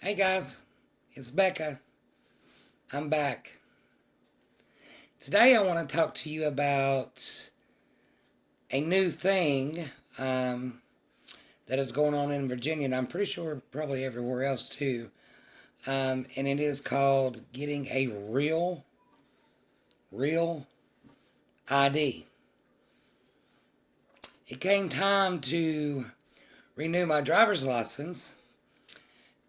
Hey guys, it's Becca. I'm back. Today I want to talk to you about a new thing that is going on in Virginia, and I'm pretty sure probably everywhere else too. And it is called getting a real ID. It came time to renew my driver's license,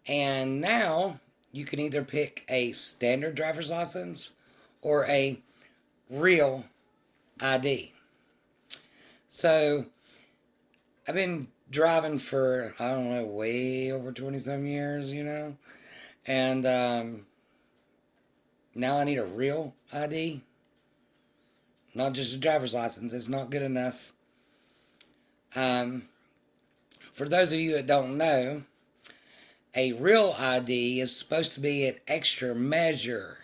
and now you can either pick a standard driver's license or a real ID. So I've been driving for, I don't know, way over 20 some years, and now I need a real ID, not just a driver's license. It's not good enough. Um, for those of you that don't know, a real ID is supposed to be an extra measure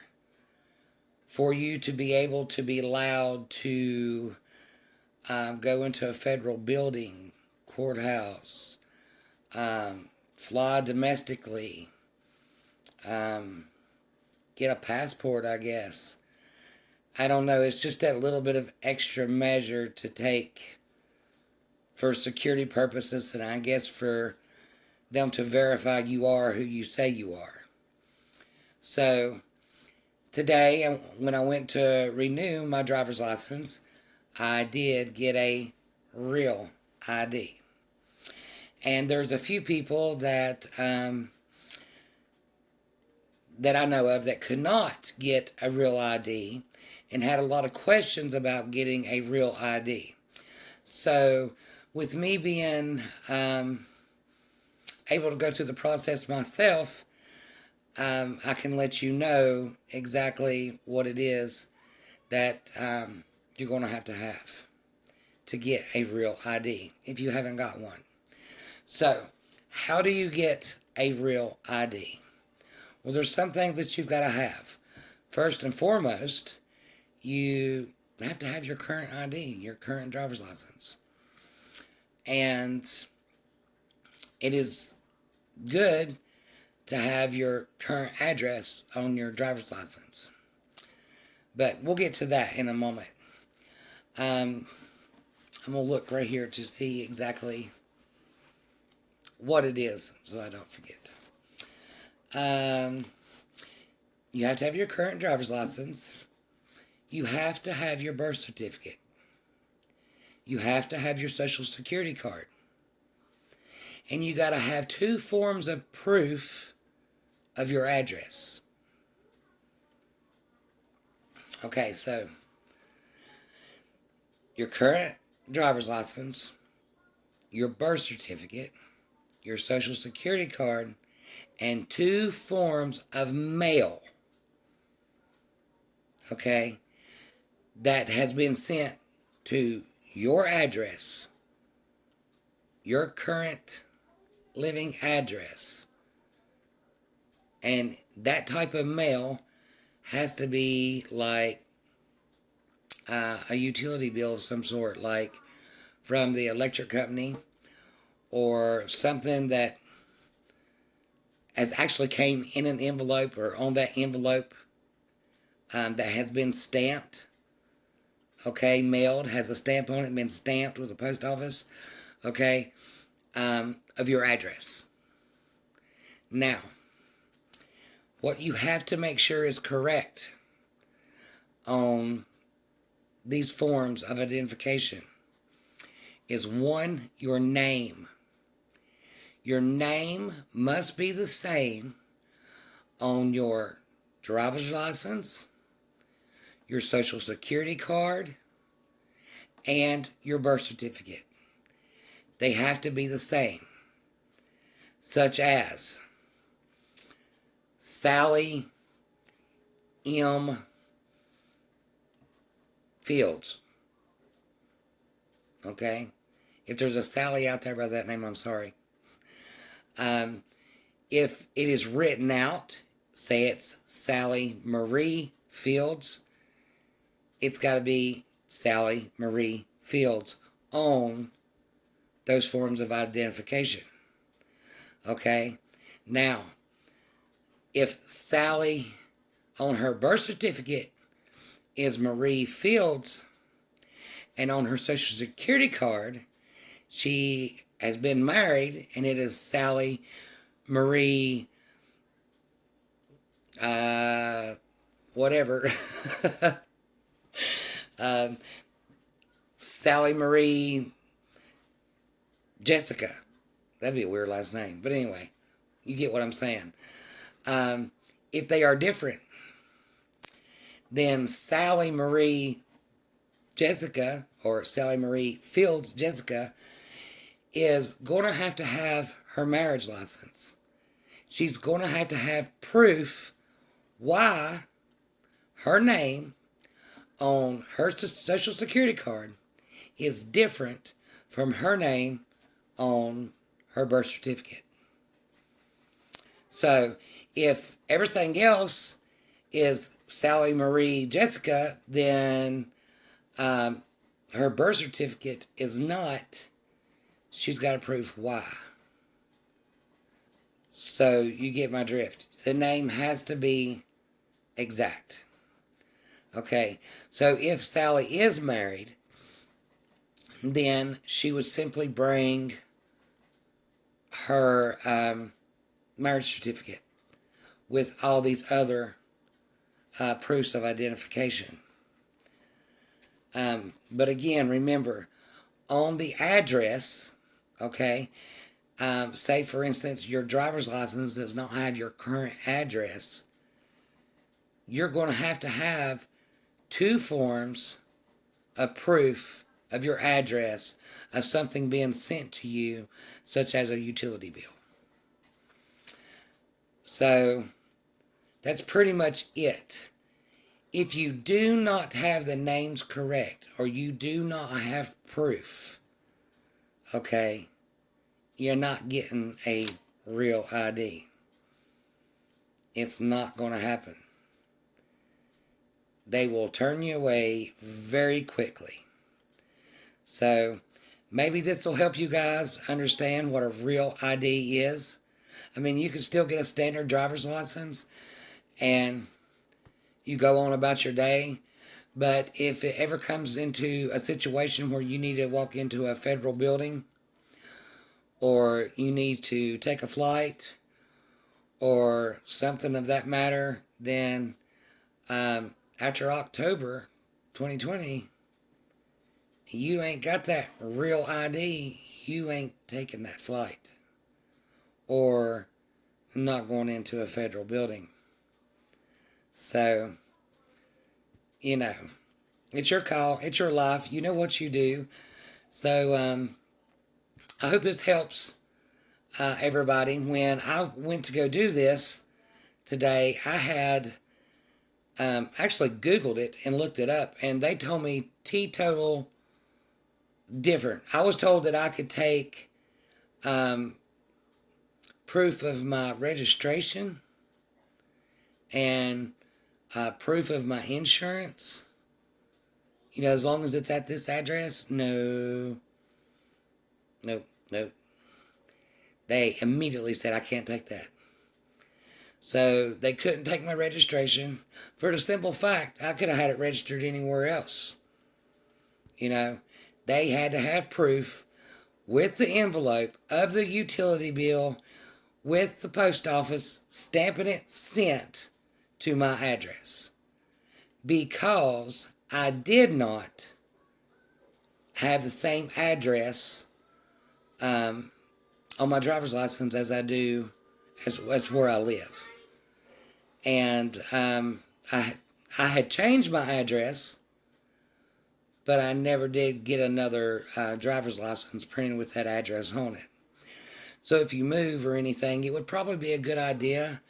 for you to be able to be allowed to go into a federal building, courthouse, fly domestically, get a passport, I guess. I don't know. It's just that little bit of extra measure to take for security purposes, and I guess for them to verify you are who you say you are. So today, when I went to renew my driver's license, I did get a real ID. And there's a few people that I know of that could not get a real ID and had a lot of questions about getting a real ID. So, with me being able to go through the process myself, I can let you know exactly what it is that you're going to have to get a real ID if you haven't got one. So, how do you get a real ID? Well, there's some things that you've got to have. First and foremost, you have to have your current ID, your current driver's license. And it is good to have your current address on your driver's license. But we'll get to that in a moment. I'm going to look right here to see exactly what it is so I don't forget. You have to have your current driver's license. You have to have your birth certificate. You have to have your social security card. And you got to have two forms of proof of your address. Okay, so your current driver's license, your birth certificate, your social security card, and two forms of mail. Okay, that has been sent to your address, your current living address. And that type of mail has to be like a utility bill of some sort, like from the electric company, or something that has actually came in an envelope or on that envelope that has been stamped. Okay, mailed, has a stamp on it, been stamped with the post office. Okay, of your address. Now, what you have to make sure is correct on these forms of identification is one, your name. Your name must be the same on your driver's license, your social security card, and your birth certificate. They have to be the same, such as Sally M. Fields. Okay? If there's a Sally out there by that name, I'm sorry. If it is written out, say it's Sally Marie Fields, it's got to be Sally Marie Fields on those forms of identification. Okay? Now, If Sally on her birth certificate is Marie Fields, and on her Social Security card, she has been married, and it is Sally Marie, whatever, Sally Marie Jessica. That'd be a weird last name. But anyway, you get what I'm saying. If they are different, then Sally Marie Jessica, or Sally Marie Fields Jessica, is going to have her marriage license. She's going to have proof why her name on her Social Security card is different from her name on her birth certificate. So, if everything else is Sally Marie Jessica, then her birth certificate is not. She's got to prove why. So, you get my drift. The name has to be exact. Okay, so if Sally is married, then she would simply bring her marriage certificate with all these other proofs of identification. But again, remember, on the address, okay, say for instance your driver's license does not have your current address, you're going to have 2 forms of proof of your address of something being sent to you, such as a utility bill. So, that's pretty much it. If you do not have the names correct, or you do not have proof, okay, you're not getting a real ID. It's not going to happen. They will turn you away very quickly. So, maybe this will help you guys understand what a real ID is. I mean, you can still get a standard driver's license and you go on about your day. But if it ever comes into a situation where you need to walk into a federal building, or you need to take a flight, or something of that matter, then after October 2020, you ain't got that real ID, you ain't taking that flight. Or not going into a federal building. So, it's your call, it's your life, you know what you do. So, I hope this helps everybody. When I went to go do this today, I had actually Googled it and looked it up, and they told me teetotal different. I was told that I could take proof of my registration and proof of my insurance. As long as it's at this address. No. They immediately said I can't take that. So they couldn't take my registration for the simple fact I could have had it registered anywhere else. They had to have proof with the envelope of the utility bill with the post office stamping it sent to my address. Because I did not have the same address on my driver's license as I do as where I live. And I had changed my address, but I never did get another driver's license printed with that address on it. So if you move or anything, it would probably be a good idea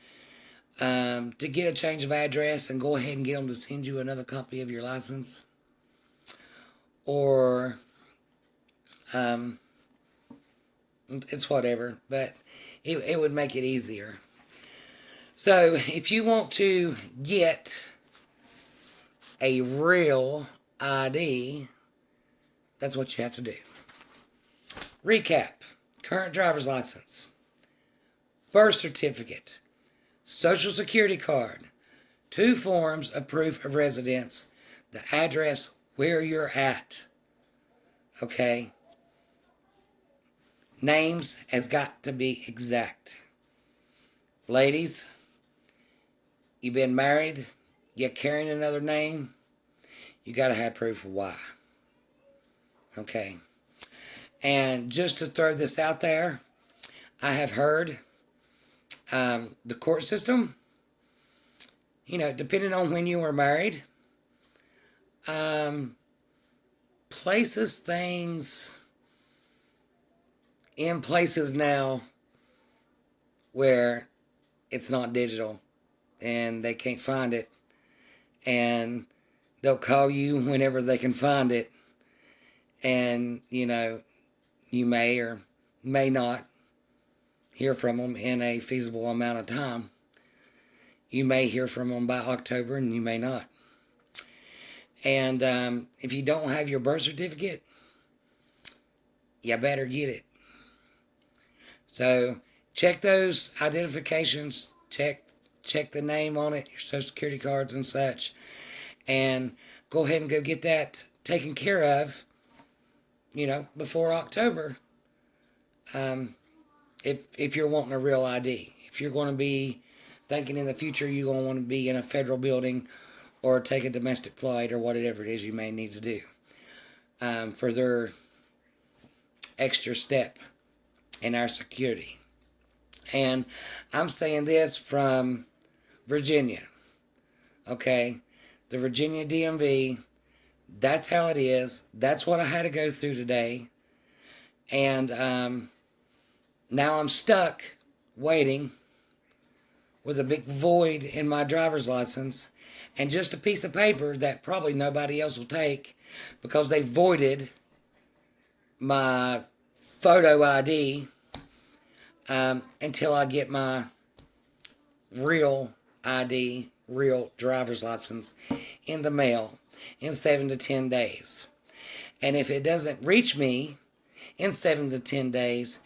to get a change of address and go ahead and get them to send you another copy of your license. Or it's whatever, but it would make it easier. So if you want to get a real ID, that's what you have to do. Recap: current driver's license, birth certificate, Social Security card, 2 forms of proof of residence, the address where you're at. Okay? Names has got to be exact. Ladies, you've been married, you're carrying another name, you got to have proof of why. Okay? And just to throw this out there, I have heard the court system, depending on when you were married, places things in places now where it's not digital and they can't find it, and they'll call you whenever they can find it, and you may or may not hear from them in a feasible amount of time. You may hear from them by October and you may not. And if you don't have your birth certificate, you better get it. So check those identifications, check the name on it, your social security cards and such, and go ahead and go get that taken care of, before October. If you're wanting a real ID. If you're going to be thinking in the future you're going to want to be in a federal building or take a domestic flight or whatever it is you may need to do. For their extra step in our security. And I'm saying this from Virginia. Okay? The Virginia DMV, that's how it is. That's what I had to go through today. And now I'm stuck waiting with a big void in my driver's license and just a piece of paper that probably nobody else will take because they voided my photo ID until I get my real ID, real driver's license in the mail in 7 to 10 days. And if it doesn't reach me in 7 to 10 days,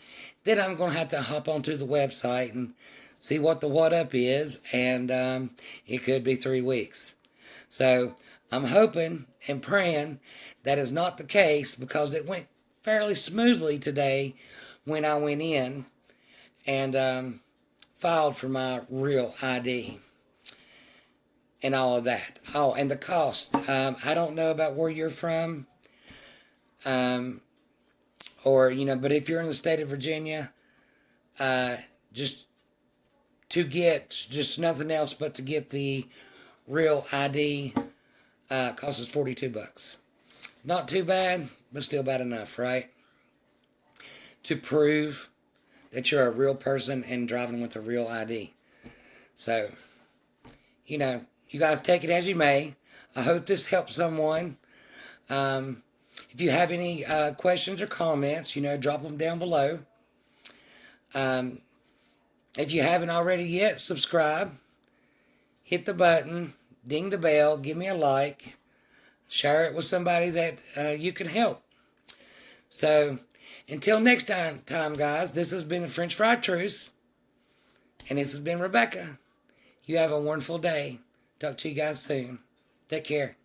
then I'm going to have to hop onto the website and see what the what up is, and it could be 3 weeks. So I'm hoping and praying that is not the case, because it went fairly smoothly today when I went in and filed for my real ID and all of that. Oh, and the cost. I don't know about where you're from, but if you're in the state of Virginia, just nothing else but to get the real ID, costs us $42. Not too bad, but still bad enough, right? To prove that you're a real person and driving with a real ID. So, you guys take it as you may. I hope this helps someone. If you have any questions or comments, drop them down below. If you haven't already yet, subscribe. Hit the button. Ding the bell. Give me a like. Share it with somebody that you can help. So, until next time, guys, this has been the French Fried Truth. And this has been Rebecca. You have a wonderful day. Talk to you guys soon. Take care.